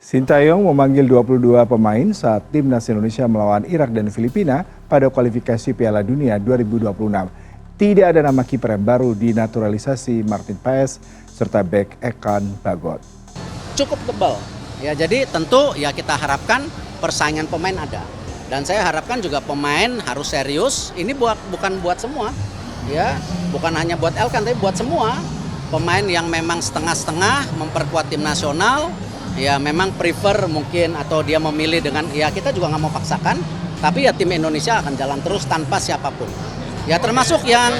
Sintayong memanggil 22 pemain saat timnas Indonesia melawan Irak dan Filipina pada kualifikasi Piala Dunia 2026. Tidak ada nama kiper yang baru dinaturalisasi Martin Paes serta bek Ekan Bagot. Cukup tebal, ya jadi tentu ya kita harapkan persaingan pemain ada. Dan saya harapkan juga pemain harus serius, ini bukan buat semua, ya bukan hanya buat Elkan tapi buat semua. Pemain yang memang setengah-setengah memperkuat tim nasional, ya memang prefer mungkin atau dia memilih dengan ya kita juga nggak mau paksakan, tapi ya tim Indonesia akan jalan terus tanpa siapapun. Ya termasuk yang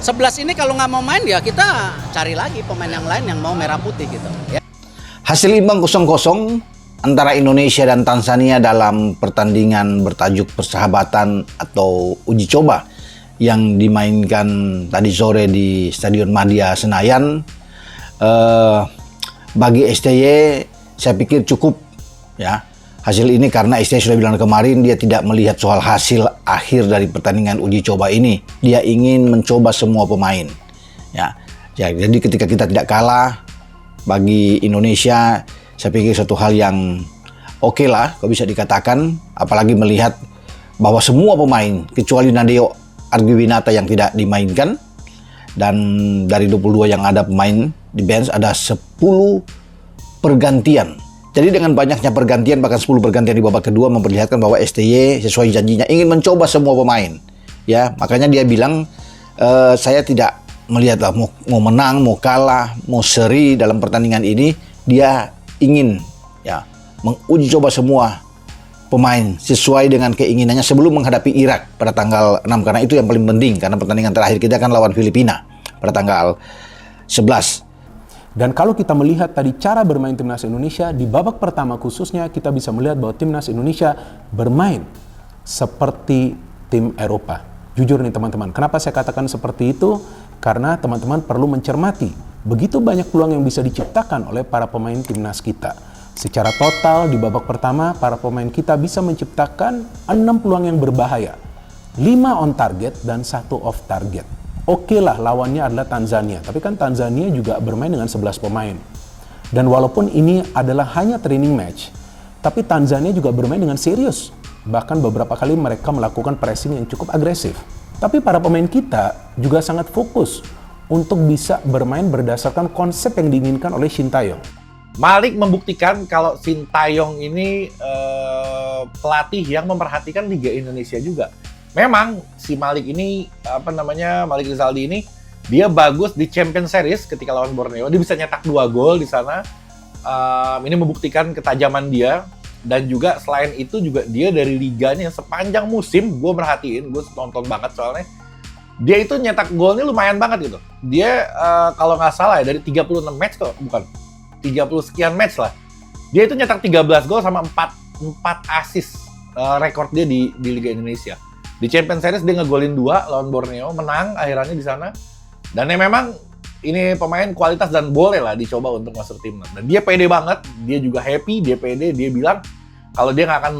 11 ini kalau nggak mau main ya kita cari lagi pemain yang lain yang mau merah putih gitu. Ya. Hasil imbang 0-0 antara Indonesia dan Tanzania dalam pertandingan bertajuk persahabatan atau uji coba yang dimainkan tadi sore di Stadion Madia Senayan, bagi STY saya pikir cukup ya hasil ini, karena STY sudah bilang kemarin dia tidak melihat soal hasil akhir dari pertandingan uji coba ini. Dia ingin mencoba semua pemain. Ya, jadi ketika kita tidak kalah bagi Indonesia, saya pikir satu hal yang oke lah, kalau bisa dikatakan, apalagi melihat bahwa semua pemain kecuali Nadeo Argiwinata yang tidak dimainkan, dan dari 22 yang ada pemain di bench ada 10 pergantian. Jadi dengan banyaknya pergantian, bahkan 10 pergantian di babak kedua, memperlihatkan bahwa STY sesuai janjinya ingin mencoba semua pemain. Ya, makanya dia bilang saya tidak melihat lah mau menang, mau kalah, mau seri dalam pertandingan ini, dia ingin ya menguji coba semua pemain sesuai dengan keinginannya sebelum menghadapi Irak pada tanggal 6, karena itu yang paling penting, karena pertandingan terakhir kita kan lawan Filipina pada tanggal 11. Dan kalau kita melihat tadi cara bermain timnas Indonesia di babak pertama khususnya, kita bisa melihat bahwa timnas Indonesia bermain seperti tim Eropa. Jujur nih teman-teman, kenapa saya katakan seperti itu? Karena teman-teman perlu mencermati begitu banyak peluang yang bisa diciptakan oleh para pemain timnas kita. Secara total di babak pertama, para pemain kita bisa menciptakan 6 peluang yang berbahaya. 5 on target dan 1 off target. Oke lah, lawannya adalah Tanzania, tapi kan Tanzania juga bermain dengan 11 pemain. Dan walaupun ini adalah hanya training match, tapi Tanzania juga bermain dengan serius. Bahkan beberapa kali mereka melakukan pressing yang cukup agresif. Tapi para pemain kita juga sangat fokus untuk bisa bermain berdasarkan konsep yang diinginkan oleh Sintayong. Malik membuktikan kalau Sintayong ini pelatih yang memperhatikan Liga Indonesia juga. Memang si Malik ini Malik Rizaldi ini dia bagus di Champions Series ketika lawan Borneo. Dia bisa nyetak 2 gol di sana. Ini membuktikan ketajaman dia, dan juga selain itu juga dia dari liganya sepanjang musim gue merhatiin, gue nonton banget soalnya. Dia itu nyetak golnya lumayan banget gitu. Dia kalau nggak salah ya dari 36 match kok, bukan 30 sekian match lah. Dia itu nyetak 13 gol sama 4 assist, rekor dia di Liga Indonesia. Di Champions Series dia ngegolin 2 lawan Borneo, menang akhirnya di sana. Dan ya memang ini pemain kualitas dan boleh lah dicoba untuk masuk timnas. Dan dia pede banget, dia juga happy, dia pede, dia bilang kalau dia nggak akan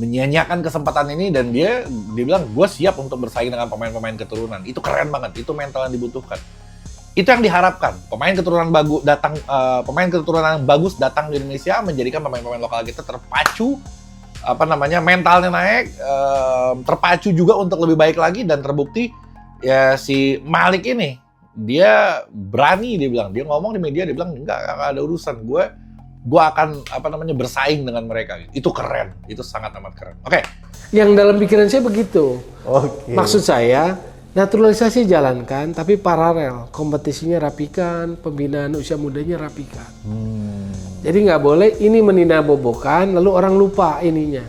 menyia-nyiakan kesempatan ini, dan dia bilang gue siap untuk bersaing dengan pemain-pemain keturunan. Itu keren banget, itu mental yang dibutuhkan. Itu yang diharapkan. Pemain keturunan bagus datang di Indonesia, menjadikan pemain-pemain lokal kita terpacu, mentalnya naik, terpacu juga untuk lebih baik lagi. Dan terbukti ya si Malik ini dia berani, dia bilang, dia ngomong di media, dia bilang enggak ada urusan, gue akan bersaing dengan mereka. Itu keren, itu sangat amat keren. Oke. Yang dalam pikiran saya begitu. Oke. Maksud saya naturalisasi jalankan, tapi paralel kompetisinya rapikan, pembinaan usia mudanya rapikan. Jadi nggak boleh ini meninabobokan lalu orang lupa ininya.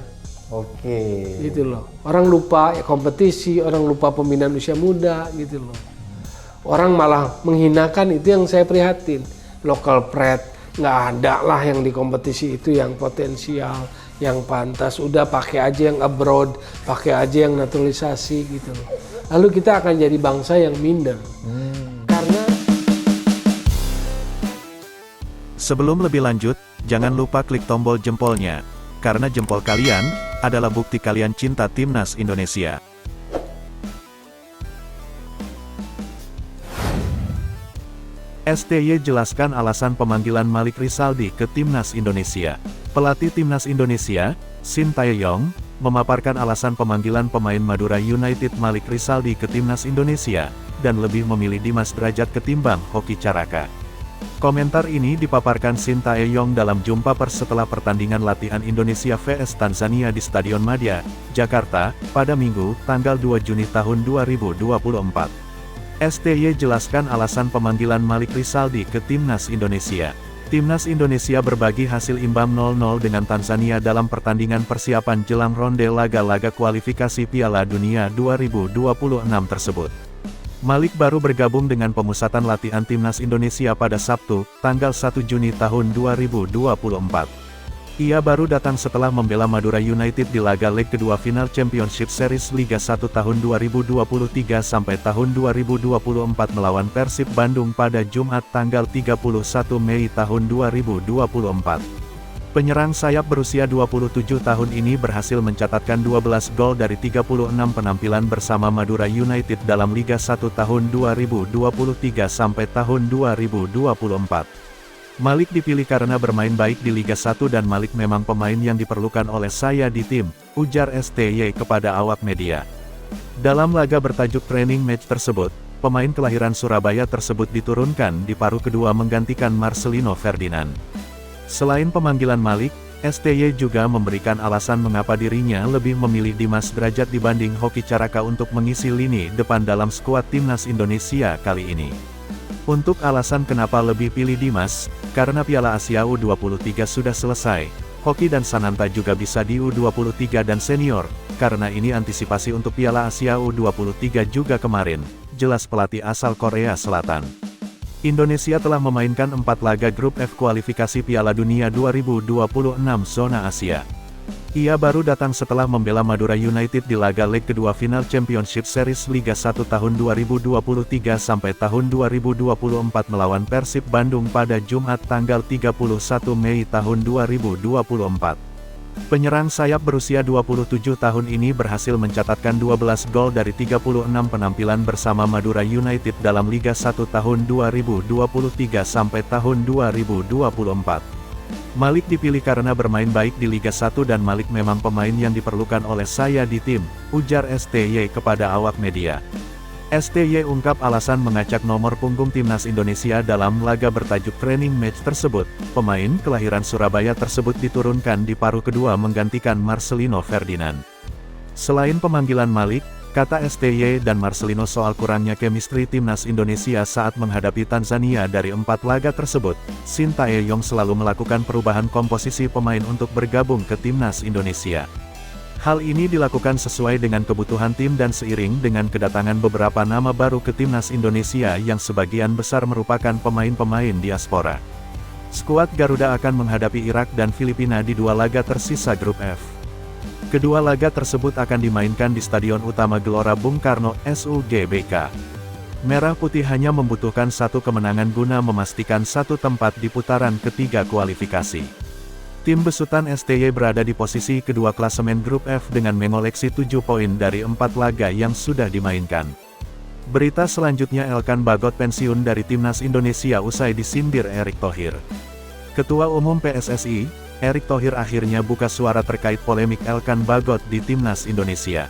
Oke. Gitu loh. Orang lupa ya kompetisi, orang lupa pembinaan usia muda gitu loh. Orang malah menghinakan, itu yang saya prihatin. Local pride nggak ada lah yang di kompetisi itu yang potensial, yang pantas. Udah pakai aja yang abroad, pakai aja yang naturalisasi gitu loh. Lalu kita akan jadi bangsa yang minder. Karena sebelum lebih lanjut, jangan lupa klik tombol jempolnya, karena jempol kalian adalah bukti kalian cinta timnas Indonesia. STY jelaskan alasan pemanggilan Malik Rizaldi ke Timnas Indonesia. Pelatih Timnas Indonesia, Sintayong, memaparkan alasan pemanggilan pemain Madura United Malik Rizaldi ke Timnas Indonesia, dan lebih memilih Dimas Derajat ketimbang Hoki Caraka. Komentar ini dipaparkan Sintayong dalam jumpa pers setelah pertandingan latihan Indonesia vs Tanzania di Stadion Madia, Jakarta, pada Minggu, tanggal 2 Juni tahun 2024. STY jelaskan alasan pemanggilan Malik Rizaldi ke Timnas Indonesia. Timnas Indonesia berbagi hasil imbang 0-0 dengan Tanzania dalam pertandingan persiapan jelang ronde laga-laga kualifikasi Piala Dunia 2026 tersebut. Malik baru bergabung dengan pemusatan latihan Timnas Indonesia pada Sabtu, tanggal 1 Juni tahun 2024. Ia baru datang setelah membela Madura United di laga leg kedua final Championship Series Liga 1 tahun 2023 sampai tahun 2024 melawan Persib Bandung pada Jumat tanggal 31 Mei tahun 2024. Penyerang sayap berusia 27 tahun ini berhasil mencatatkan 12 gol dari 36 penampilan bersama Madura United dalam Liga 1 tahun 2023 sampai tahun 2024. Malik dipilih karena bermain baik di Liga 1 dan Malik memang pemain yang diperlukan oleh saya di tim, ujar STY kepada awak media. Dalam laga bertajuk training match tersebut, pemain kelahiran Surabaya tersebut diturunkan di paruh kedua menggantikan Marcelino Ferdinand. Selain pemanggilan Malik, STY juga memberikan alasan mengapa dirinya lebih memilih Dimas Derajat dibanding Hoki Caraka untuk mengisi lini depan dalam skuad Timnas Indonesia kali ini. Untuk alasan kenapa lebih pilih Dimas, karena Piala Asia U23 sudah selesai, Hoki dan Sananta juga bisa di U23 dan senior, karena ini antisipasi untuk Piala Asia U23 juga kemarin, jelas pelatih asal Korea Selatan. Indonesia telah memainkan 4 laga grup F kualifikasi Piala Dunia 2026 zona Asia. Ia baru datang setelah membela Madura United di laga leg kedua final Championship Series Liga 1 tahun 2023 sampai tahun 2024 melawan Persib Bandung pada Jumat tanggal 31 Mei tahun 2024. Penyerang sayap berusia 27 tahun ini berhasil mencatatkan 12 gol dari 36 penampilan bersama Madura United dalam Liga 1 tahun 2023 sampai tahun 2024. Malik dipilih karena bermain baik di Liga 1 dan Malik memang pemain yang diperlukan oleh saya di tim, ujar STY kepada awak media. STY ungkap alasan mengacak nomor punggung Timnas Indonesia dalam laga bertajuk training match tersebut. Pemain kelahiran Surabaya tersebut diturunkan di paruh kedua menggantikan Marcelino Ferdinand. Selain pemanggilan Malik, kata STY dan Marcelino soal kurangnya chemistry Timnas Indonesia saat menghadapi Tanzania dari 4 laga tersebut, Sintayong selalu melakukan perubahan komposisi pemain untuk bergabung ke Timnas Indonesia. Hal ini dilakukan sesuai dengan kebutuhan tim dan seiring dengan kedatangan beberapa nama baru ke Timnas Indonesia yang sebagian besar merupakan pemain-pemain diaspora. Skuad Garuda akan menghadapi Irak dan Filipina di 2 laga tersisa grup F. Kedua laga tersebut akan dimainkan di Stadion Utama Gelora Bung Karno, SUGBK. Merah Putih hanya membutuhkan 1 kemenangan guna memastikan 1 tempat di putaran ketiga kualifikasi. Tim besutan STY berada di posisi kedua klasemen grup F dengan mengoleksi 7 poin dari 4 laga yang sudah dimainkan. Berita selanjutnya, Elkan Bagot pensiun dari Timnas Indonesia usai disindir Erick Thohir. Ketua Umum PSSI, Erick Thohir akhirnya buka suara terkait polemik Elkan Bagot di Timnas Indonesia.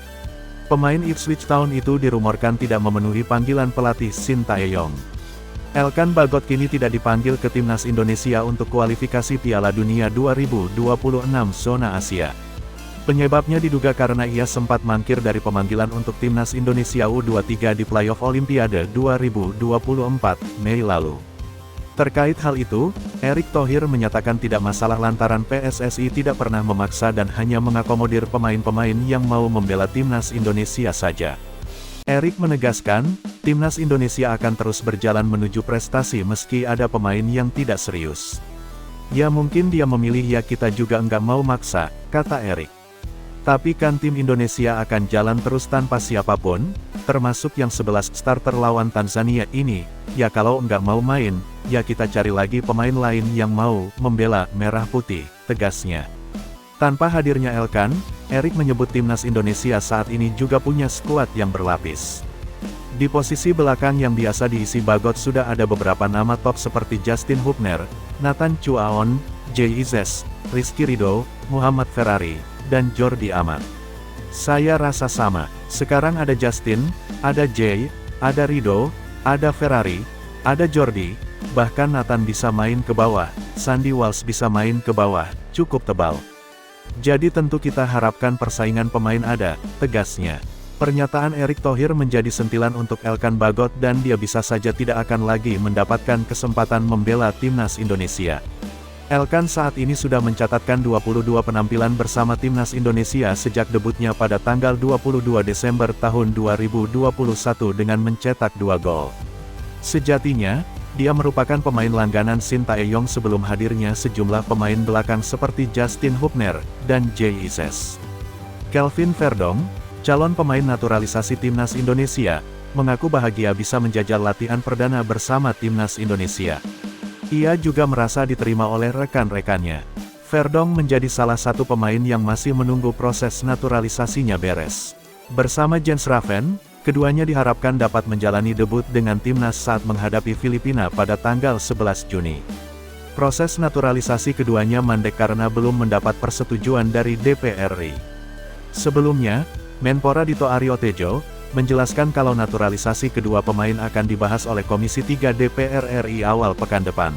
Pemain Ipswich Town itu dirumorkan tidak memenuhi panggilan pelatih Sintayong. Elkan Bagot kini tidak dipanggil ke Timnas Indonesia untuk kualifikasi Piala Dunia 2026 zona Asia. Penyebabnya diduga karena ia sempat mangkir dari pemanggilan untuk Timnas Indonesia U23 di playoff Olimpiade 2024 Mei lalu. Terkait hal itu, Erick Thohir menyatakan tidak masalah lantaran PSSI tidak pernah memaksa dan hanya mengakomodir pemain-pemain yang mau membela Timnas Indonesia saja. Erick menegaskan, Timnas Indonesia akan terus berjalan menuju prestasi meski ada pemain yang tidak serius. Ya mungkin dia memilih, ya kita juga enggak mau maksa, kata Erick. Tapi kan tim Indonesia akan jalan terus tanpa siapapun, termasuk yang 11 starter lawan Tanzania ini, ya kalau enggak mau main, ya kita cari lagi pemain lain yang mau membela Merah Putih, tegasnya. Tanpa hadirnya Elkan, Erick menyebut Timnas Indonesia saat ini juga punya skuad yang berlapis. Di posisi belakang yang biasa diisi Bagot sudah ada beberapa nama top seperti Justin Hubner, Nathan Chuaon, Jay Izes, Rizky Ridho, Muhammad Ferrari, dan Jordi Amat. Saya rasa sama, sekarang ada Justin, ada Jay, ada Ridho, ada Ferrari, ada Jordi, bahkan Nathan bisa main ke bawah, Sandy Walsh bisa main ke bawah, cukup tebal. Jadi tentu kita harapkan persaingan pemain ada, tegasnya. Pernyataan Erick Thohir menjadi sentilan untuk Elkan Bagot dan dia bisa saja tidak akan lagi mendapatkan kesempatan membela timnas Indonesia. Elkan saat ini sudah mencatatkan 22 penampilan bersama timnas Indonesia sejak debutnya pada tanggal 22 Desember tahun 2021 dengan mencetak 2 gol. Sejatinya, dia merupakan pemain langganan Shin Tae-yong sebelum hadirnya sejumlah pemain belakang seperti Justin Hubner dan Jay Izes. Kelvin Verdong, calon pemain naturalisasi timnas Indonesia, mengaku bahagia bisa menjajal latihan perdana bersama timnas Indonesia. Ia juga merasa diterima oleh rekan-rekannya. Verdong menjadi salah satu pemain yang masih menunggu proses naturalisasinya beres. Bersama Jens Raven, keduanya diharapkan dapat menjalani debut dengan timnas saat menghadapi Filipina pada tanggal 11 Juni. Proses naturalisasi keduanya mandek karena belum mendapat persetujuan dari DPR RI. Sebelumnya, Menpora Dito Aryo Tejo menjelaskan kalau naturalisasi kedua pemain akan dibahas oleh Komisi 3 DPR RI awal pekan depan.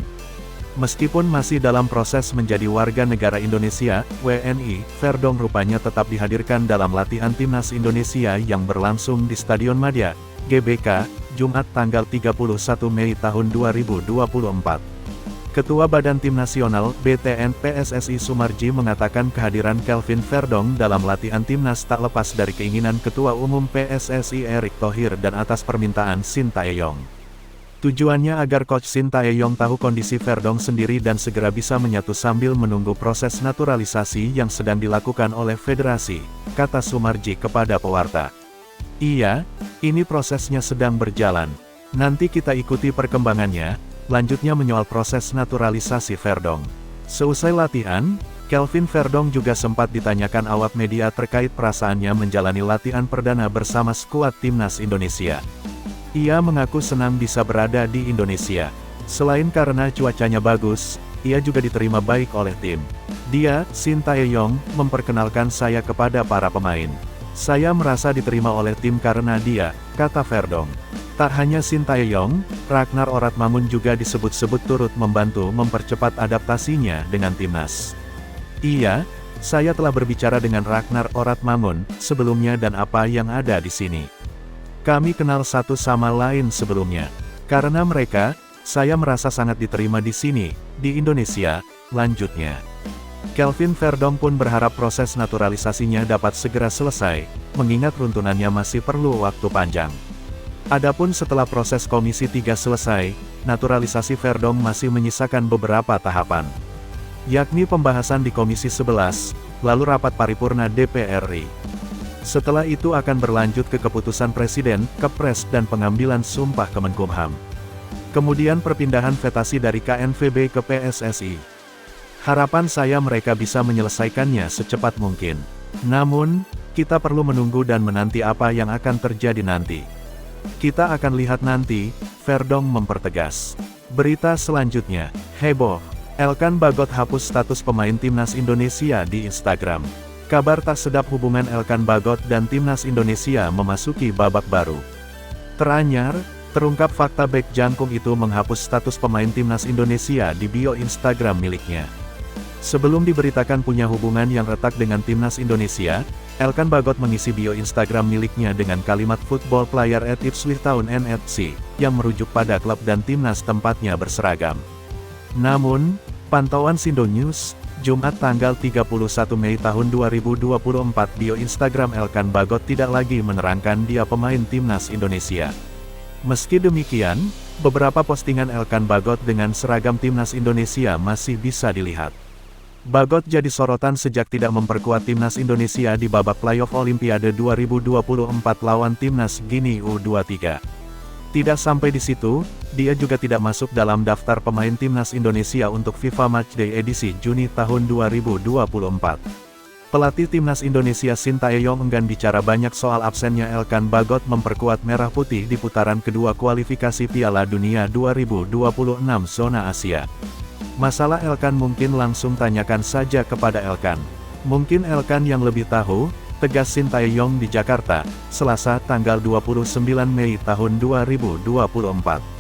Meskipun masih dalam proses menjadi warga negara Indonesia, WNI, Verdong rupanya tetap dihadirkan dalam latihan timnas Indonesia yang berlangsung di Stadion Madia, GBK, Jumat tanggal 31 Mei tahun 2024. Ketua Badan Tim Nasional, BTN PSSI Sumarji mengatakan kehadiran Kelvin Verdong dalam latihan timnas tak lepas dari keinginan Ketua Umum PSSI Erick Thohir dan atas permintaan Shin Tae-yong. Tujuannya agar Coach Shin Tae-yong tahu kondisi Verdong sendiri dan segera bisa menyatu sambil menunggu proses naturalisasi yang sedang dilakukan oleh Federasi, kata Sumarji kepada pewarta. Iya, ini prosesnya sedang berjalan. Nanti kita ikuti perkembangannya. Lanjutnya menyoal proses naturalisasi Verdong. Seusai latihan, Kelvin Verdong juga sempat ditanyakan awak media terkait perasaannya menjalani latihan perdana bersama skuad timnas Indonesia. Ia mengaku senang bisa berada di Indonesia. Selain karena cuacanya bagus, ia juga diterima baik oleh tim. Dia, Shin Tae-yong, memperkenalkan saya kepada para pemain. Saya merasa diterima oleh tim karena dia, kata Verdong. Tak hanya Shin Tae-yong, Ragnar Oratmangun juga disebut-sebut turut membantu mempercepat adaptasinya dengan timnas. Iya, saya telah berbicara dengan Ragnar Oratmangun sebelumnya dan apa yang ada di sini. Kami kenal satu sama lain sebelumnya. Karena mereka, saya merasa sangat diterima di sini, di Indonesia, lanjutnya. Kelvin Verdong pun berharap proses naturalisasinya dapat segera selesai, mengingat runtunannya masih perlu waktu panjang. Adapun setelah proses Komisi 3 selesai, naturalisasi Verdong masih menyisakan beberapa tahapan. Yakni pembahasan di Komisi 11, lalu rapat paripurna DPR RI. Setelah itu akan berlanjut ke keputusan Presiden, Kepres dan pengambilan sumpah Kemenkumham. Kemudian perpindahan vetasi dari KNVB ke PSSI. Harapan saya mereka bisa menyelesaikannya secepat mungkin. Namun, kita perlu menunggu dan menanti apa yang akan terjadi nanti. Kita akan lihat nanti, Verdong mempertegas. Berita selanjutnya, heboh. Elkan Bagot hapus status pemain timnas Indonesia di Instagram. Kabar tak sedap hubungan Elkan Bagot dan timnas Indonesia memasuki babak baru. Teranyar, terungkap fakta bek jangkung itu menghapus status pemain timnas Indonesia di bio Instagram miliknya. Sebelum diberitakan punya hubungan yang retak dengan timnas Indonesia, Elkan Bagot mengisi bio Instagram miliknya dengan kalimat football player at Ipswich Town NFC, yang merujuk pada klub dan timnas tempatnya berseragam. Namun, pantauan Sindo News, Jumat tanggal 31 Mei tahun 2024 bio Instagram Elkan Bagot tidak lagi menerangkan dia pemain timnas Indonesia. Meski demikian, beberapa postingan Elkan Bagot dengan seragam timnas Indonesia masih bisa dilihat. Bagot jadi sorotan sejak tidak memperkuat timnas Indonesia di babak playoff Olimpiade 2024 lawan timnas Guinea U23. Tidak sampai di situ, dia juga tidak masuk dalam daftar pemain timnas Indonesia untuk FIFA Matchday edisi Juni tahun 2024. Pelatih Timnas Indonesia Sintayong enggan bicara banyak soal absennya Elkan Bagot memperkuat Merah Putih di putaran kedua kualifikasi Piala Dunia 2026 zona Asia. Masalah Elkan mungkin langsung tanyakan saja kepada Elkan. Mungkin Elkan yang lebih tahu, tegas Sintayong di Jakarta, Selasa tanggal 29 Mei tahun 2024.